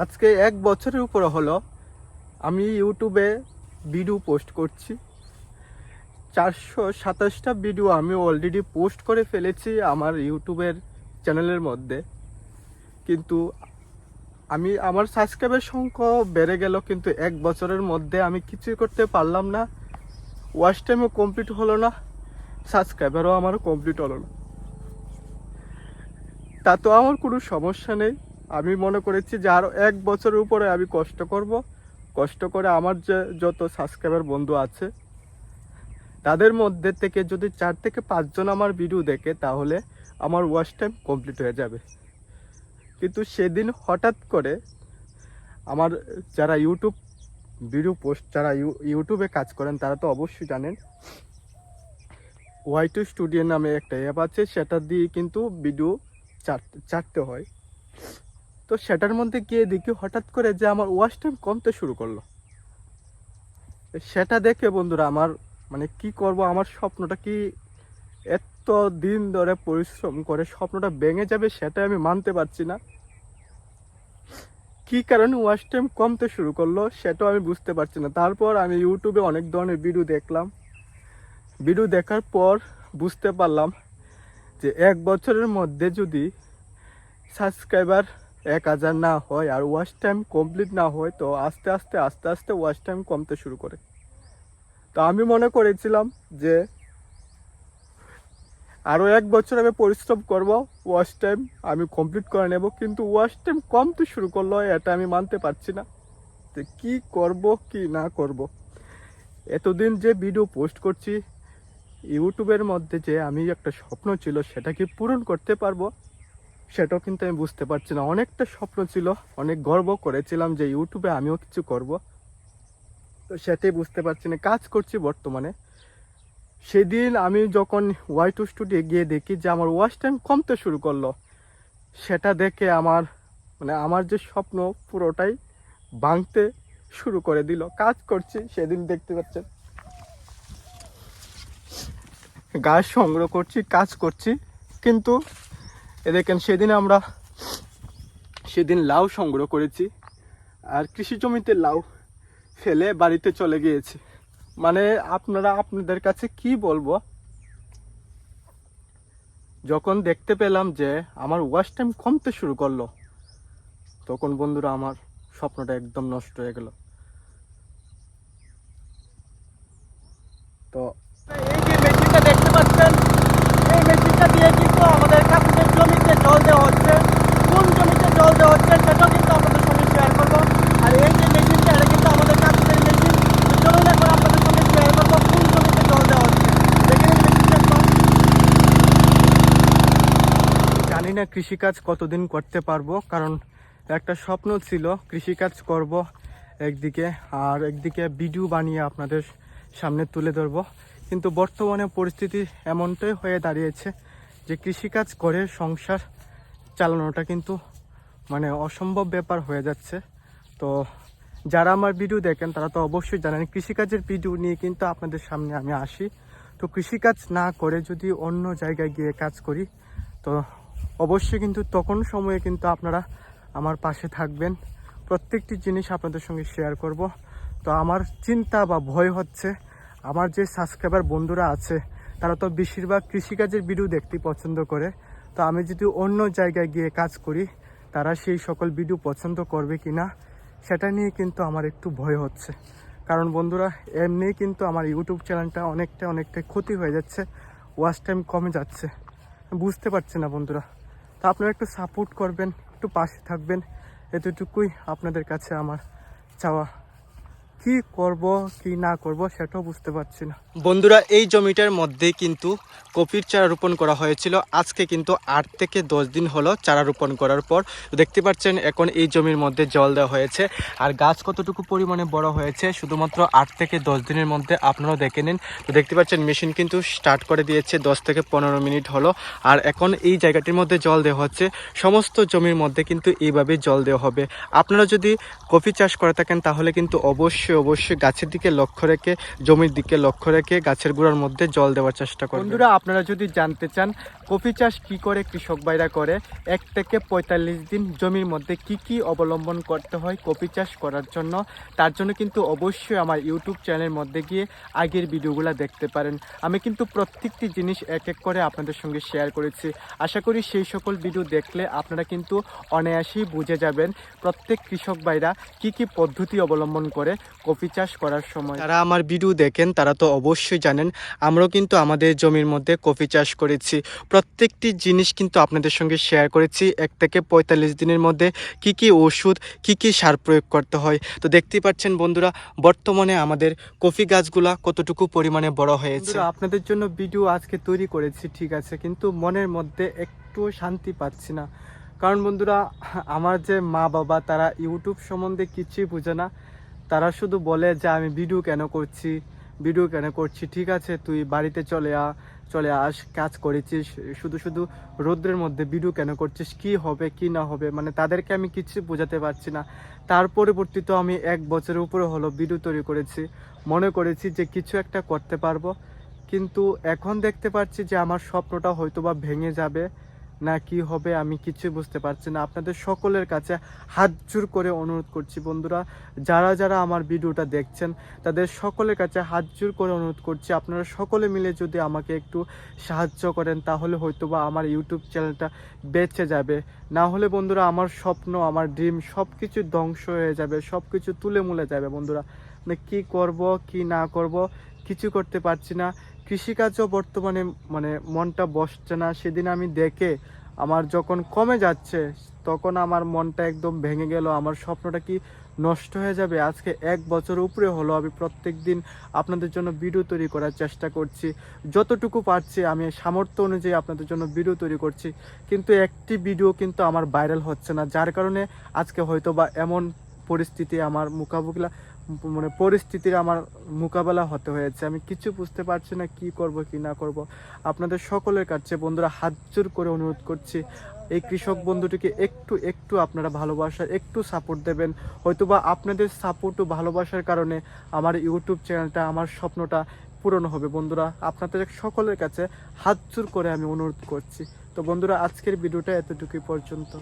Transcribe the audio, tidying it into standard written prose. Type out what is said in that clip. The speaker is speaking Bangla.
আজকে 1 বছরের উপরে হলো আমি ইউটিউবে ভিডিও পোস্ট করছি। 427টা ভিডিও আমি অলরেডি পোস্ট করে ফেলেছি আমার ইউটিউবের চ্যানেলের মধ্যে। কিন্তু আমার সাবস্ক্রাইবের সংখ্যা বেড়ে গেল, কিন্তু 1 বছরের মধ্যে আমি কিছুই করতে পারলাম না। ওয়াচ টাইমও কমপ্লিট হলো না, সাবস্ক্রাইবারও আমারও কমপ্লিট হলো না। তা তো আমার কোনো সমস্যা নেই। আমি মনে করেছি যে আরও 1 বছরের উপরে আমি কষ্ট করে আমার যে যত সাবস্ক্রাইবার বন্ধু আছে তাদের মধ্যে থেকে যদি 4 থেকে 5 জন আমার ভিডিও দেখে তাহলে আমার ওয়াচ টাইম কমপ্লিট হয়ে যাবে। কিন্তু সেদিন হঠাৎ করে আমার যারা ইউটিউবে কাজ করেন তারা তো অবশ্যই জানেন, ওয়াই2 স্টুডিও নামে একটা অ্যাপ আছে, সেটা দিয়ে কিন্তু ভিডিও ছাড়তে হয়। তো সেটার মধ্যে গিয়ে দেখি হঠাৎ করে যে আমার ওয়াচ টাইম কমতে শুরু করলো। সেটা দেখে বন্ধুরা আমার কি করব, আমার স্বপ্নটা কি এত দিন ধরে পরিশ্রম করে স্বপ্নটা ভেঙে যাবে সেটা আমি মানতে পারছি না। কি কারণে ওয়াচ টাইম কমতে শুরু করলো সেটাও আমি বুঝতে পারছি না। তারপর আমি ইউটিউবে অনেক ধরনের ভিডিও দেখলাম। ভিডিও দেখার পর বুঝতে পারলাম যে 1 বছরের মধ্যে যদি সাবস্ক্রাইবার 1000 না হয় আর ওয়াচ টাইম কমপ্লিট না হয় তো আস্তে আস্তে ওয়াচ টাইম কমতে শুরু করে। তো আমি মনে করেছিলাম যে আরও 1 বছর আমি পরিশ্রম করব, ওয়াচ টাইম আমি কমপ্লিট করে নেব, কিন্তু ওয়াচ টাইম কমতে শুরু করলো। এটা আমি মানতে পারছি না যে কী করব কি না করব। এতদিন যে ভিডিও পোস্ট করছি ইউটিউবের মধ্যে, যে আমি একটা স্বপ্ন ছিল সেটা কি পূরণ করতে পারবো সেটাও কিন্তু আমি বুঝতে পারছি না। অনেকটা স্বপ্ন ছিল, অনেক গর্ব করেছিলাম যে ইউটিউবে আমিও কিছু করব, তো সেটাই বুঝতে পারছি না। কাজ করছি বর্তমানে। সেদিন আমি যখন ওয়াই2 স্টুডিও গিয়ে দেখি যে আমার ওয়াচ টাইম কমতে শুরু করলো, সেটা দেখে আমার যে স্বপ্ন পুরোটাই ভাঙতে শুরু করে দিল। কাজ করছি, সেদিন দেখতে পাচ্ছেন গাছ সংগ্রহ করছি, কাজ করছি, কিন্তু দেখেন সেদিন লাউ সংগ্রহ করেছি আর কৃষি জমিতে লাউ ফেলে বাড়িতে চলে গিয়েছি। আপনাদের কাছে কি বলবো, যখন দেখতে পেলাম যে আমার ওয়াচ টাইম কমতে শুরু করলো তখন বন্ধুরা আমার স্বপ্নটা একদম নষ্ট হয়ে গেল। তো এই যে মেশিনটা দেখতে পাচ্ছেন, এই মেশিনটা দিয়ে কিন্তু আমাদের কাকুদের জমিতে জল দেওয়া হচ্ছে। কোন জমিতে জল দেওয়া হচ্ছে সেটাও কিন্তু আপনাদের সঙ্গে শেয়ার করবো। আর এই যে মেশিনটা, এটা কিন্তু আমাদের কাকুদের মেশিন। চলুন এখন আপনাদের সঙ্গে শেয়ার করবো কোন জমিতে জল দেওয়া হচ্ছে। দেখে নিন মেশিনটা। জানি না কৃষিকাজ কতদিন করতে পারবো, কারণ একটা স্বপ্ন ছিল কৃষিকাজ করব একদিকে, আর একদিকে ভিডিও বানিয়ে আপনাদের সামনে তুলে ধরবো। কিন্তু বর্তমানে পরিস্থিতি এমনটাই হয়ে দাঁড়িয়েছে যে কৃষিকাজ করে সংসার চালানোটা কিন্তু অসম্ভব ব্যাপার হয়ে যাচ্ছে। তো যারা আমার ভিডিও দেখেন তারা তো অবশ্যই জানেন কৃষিকাজের ভিডিও নিয়ে কিন্তু আপনাদের সামনে আমি আসি। তো কৃষিকাজ না করে যদি অন্য জায়গায় গিয়ে কাজ করি তো অবশ্যই কিন্তু তখন সময়ে কিন্তু আপনারা আমার পাশে থাকবেন, প্রত্যেকটি জিনিস আপনাদের সঙ্গে শেয়ার করব। তো আমার চিন্তা বা ভয় হচ্ছে, আমার যে সাবস্ক্রাইবার বন্ধুরা আছে তারা তো বেশিরভাগ কৃষিকাজের ভিডিও দেখতে পছন্দ করে। তো আমি যদি অন্য জায়গায় গিয়ে কাজ করি তারা সেই সকল ভিডিও পছন্দ করবে কি না সেটা নিয়ে কিন্তু আমার একটু ভয় হচ্ছে। কারণ বন্ধুরা এমনি কিন্তু আমার ইউটিউব চ্যানেলটা অনেকটা ক্ষতি হয়ে যাচ্ছে, ওয়াচ টাইম কমে যাচ্ছে। বুঝতে পারছি না বন্ধুরা। তো আপনারা একটু সাপোর্ট করবেন, একটু পাশে থাকবেন, এতটুকুই আপনাদের কাছে আমার চাওয়া। কি করব কি না করব সেটাও বুঝতে পারছি না বন্ধুরা। এই জমিটার মধ্যে কিন্তু কপির চারা রোপণ করা হয়েছিল। আজকে কিন্তু 8 থেকে 10 দিন হলো চারা রোপণ করার পর। দেখতে পাচ্ছেন এখন এই জমির মধ্যে জল দেওয়া হয়েছে। আর গাছ কতটুকু পরিমাণে বড় হয়েছে শুধুমাত্র 8 থেকে 10 দিনের মধ্যে আপনারাও দেখে নিন। তো দেখতে পাচ্ছেন মেশিন কিন্তু স্টার্ট করে দিয়েছে, 10 থেকে 15 মিনিট হলো। আর এখন এই জায়গাটির মধ্যে জল দেওয়া হচ্ছে। সমস্ত জমির মধ্যে কিন্তু এইভাবে জল দেওয়া হবে। আপনারা যদি কফি চাষ করে থাকেন তাহলে কিন্তু অবশ্যই অবশ্যই গাছের দিকে লক্ষ্য রেখে, জমির দিকে লক্ষ্য রেখে গাছের গোড়ার মধ্যে জল দেওয়ার চেষ্টা করবেন। বন্ধুরা, আপনারা যদি জানতে চান কফি চাষ কি করে কৃষক ভাইরা করে, 1 থেকে 45 দিন জমির মধ্যে কি কি অবলম্বন করতে হয় কফি চাষ করার জন্য, তার জন্য কিন্তু অবশ্যই আমার ইউটিউব চ্যানেলের মধ্যে গিয়ে আগের ভিডিওগুলো দেখতে পারেন। আমি কিন্তু প্রত্যেকটি জিনিস এক এক করে আপনাদের সঙ্গে শেয়ার করেছি। আশা করি সেই সকল ভিডিও দেখলে আপনারা কিন্তু অনায়াসেই বুঝে যাবেন প্রত্যেক কৃষক ভাইরা কি কি পদ্ধতি অবলম্বন করে কফি চাষ করার সময়। যারা আমার ভিডিও দেখেন তারা তো অবশ্যই জানেন, আমরাও কিন্তু আমাদের জমির মধ্যে কফি চাষ করেছি। প্রত্যেকটি জিনিস কিন্তু আপনাদের সঙ্গে শেয়ার করেছি। 1 থেকে 45 দিনের মধ্যে কি কি ওষুধ, কি কি সার প্রয়োগ করতে হয়। তো দেখতেই পাচ্ছেন বন্ধুরা, বর্তমানে আমাদের কফি গাছগুলা কতটুকু পরিমাণে বড় হয়েছে। আপনাদের জন্য ভিডিও আজকে তৈরি করেছি, ঠিক আছে, কিন্তু মনের মধ্যে একটু শান্তি পাচ্ছি না। কারণ বন্ধুরা, আমার যে মা বাবা তারা ইউটিউব সম্বন্ধে কিছুই বোঝে না। তারা শুধু বলে যে আমি ভিডিও কেন করছি। ঠিক আছে, তুই বাড়িতে চলে আস, কাজ করেছিস, শুধু শুধু রৌদ্রের মধ্যে ভিডিও কেন করছিস, কি হবে কি না হবে, মানে তাদেরকে আমি কিছু বোঝাতে পারছি না। তার পরবর্তীতে আমি 1 বছরের উপরে হলো ভিডিও তৈরি করেছি, মনে করেছি যে কিছু একটা করতে পারবো। কিন্তু এখন দেখতে পাচ্ছি যে আমার স্বপ্নটা হয়তোবা ভেঙে যাবে না কি হবে, আমি কিছু বুঝতে পারছি না। আপনাদের সকলের কাছে হাত জোর করে অনুরোধ করছি বন্ধুরা, যারা যারা আমার ভিডিওটা দেখছেন তাদের সকলের কাছে হাত জোর করে অনুরোধ করছি, আপনারা সকলে মিলে যদি আমাকে একটু সাহায্য করেন তাহলে হয়তোবা আমার ইউটিউব চ্যানেলটা বেঁচে যাবে। না হলে বন্ধুরা আমার স্বপ্ন, আমার ড্রিম সব কিছু ধ্বংস হয়ে যাবে, সব কিছু তুলে মুলে যাবে বন্ধুরা। মানে কী করব কি না করব কিছু করতে পারছি না। কৃষিকাজও বর্তমানে মানে মনটা বসছে না। সেদিন আমি দেখে আমার যখন কমে যাচ্ছে তখন আমার মনটা একদম ভেঙে গেল। আমার স্বপ্নটা কি নষ্ট হয়ে যাবে? আজকে 1 বছর উপরে হলো আমি প্রত্যেক দিন আপনাদের জন্য ভিডিও তৈরি করার চেষ্টা করছি, যতটুকু পারছি আমি সামর্থ্য অনুযায়ী আপনাদের জন্য ভিডিও তৈরি করছি, কিন্তু একটি ভিডিও কিন্তু আমার ভাইরাল হচ্ছে না, যার কারণে আজকে হয়তো বা এমন পরিস্থিতি আমার পরিস্থিতির আমার মোকাবেলা হতে হয়েছে। আমি কিছু বুঝতে পারছি না কি করব কি না করব। আপনাদের সকলের কাছে বন্ধুরা হাত জোর করে অনুরোধ করছি, এই কৃষক বন্ধুটিকে একটু আপনারা ভালোবাসার একটু সাপোর্ট দেবেন। হয়তোবা আপনাদের সাপোর্ট ও ভালোবাসার কারণে আমার ইউটিউব চ্যানেলটা, আমার স্বপ্নটা পূরণ হবে বন্ধুরা। আপনাদের সকলের কাছে হাত জোর করে আমি অনুরোধ করছি। তো বন্ধুরা, আজকের ভিডিওটা এতটুকুই পর্যন্ত।